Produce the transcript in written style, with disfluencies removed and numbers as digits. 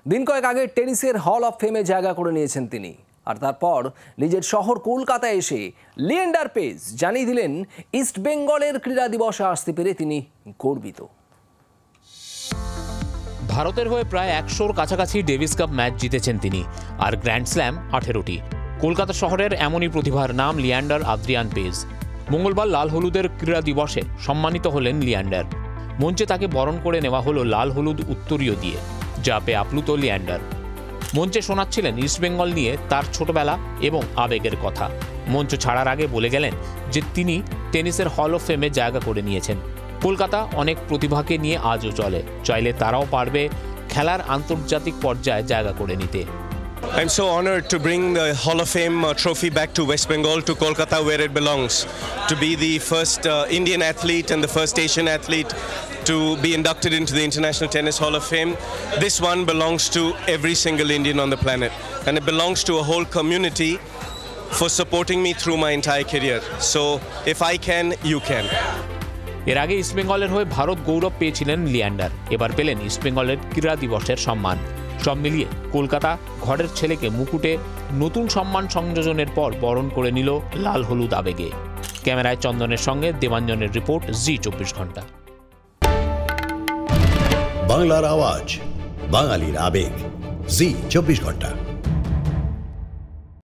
দিন কয়েক আগে টেনিসের হল অফ ফেমে জায়গা করে নিয়েছেন তিনি। আর তারপর নিজের শহর কলকাতায় এসে লিয়েন্ডার পেজ জানিয়ে দিলেন ইস্ট বেঙ্গলের ক্রীড়া দিবসে আসতে পেরে তিনি গর্বিত। ভারতের হয়ে প্রায় 100-র কাছাকাছি ডেভিস কাপ ম্যাচ জিতেছেন তিনি, আর গ্র্যান্ড স্ল্যাম 18টি। কলকাতা শহরের এমনই প্রতিভার নাম লিয়ান্ডার আদ্রিয়ান পেজ। মঙ্গলবার লাল হলুদের ক্রীড়া দিবসে সম্মানিত হলেন লিয়ান্ডার। মঞ্চে তাকে বরণ করে নেওয়া হলো লাল হলুদ উত্তরীয় দিয়ে, যা পেয়ে আপ্লুত লিয়ান্ডার। মঞ্চে শোনাচ্ছিলেন ইস্টবেঙ্গল নিয়ে তার ছোটবেলা এবং আবেগের কথা। মঞ্চ ছাড়ার আগে বলে গেলেন যে তিনি টেনিসের হল অফ ফেমে জায়গা করে নিয়েছেন। কলকাতা অনেক প্রতিভাকে নিয়ে আজও চলে, চাইলে তারাও পারবে খেলার আন্তর্জাতিক পর্যায়ে জায়গা করে নিতে। I'm so honored to bring the Hall of Fame trophy back to West Bengal, to Kolkata, where it belongs, to be the first Indian athlete and the first Asian athlete to be inducted into the International Tennis Hall of Fame. This one belongs to every single Indian on the planet, and it belongs to a whole community for supporting me through my entire career. So if I can, you can. এর আগে ইস্টবেঙ্গলের হয়ে ভারত গৌরব পেয়েছিলেন Leander, এবার পেলেন ইস্টবেঙ্গলের ক্রীড়া দিবসের সম্মান। সব মিলিয়ে কলকাতা ঘরের ছেলেকে মুকুটে নতুন সম্মান সংযোজনের পর বরণ করে নিল লাল হলুদ আবেগে। ক্যামেরায় চন্দনের সঙ্গে দেবাঞ্জনের রিপোর্ট, জি 24 ঘন্টা। বাংলার আওয়াজ, বাঙালির আবেগ, জি 24 ঘন্টা।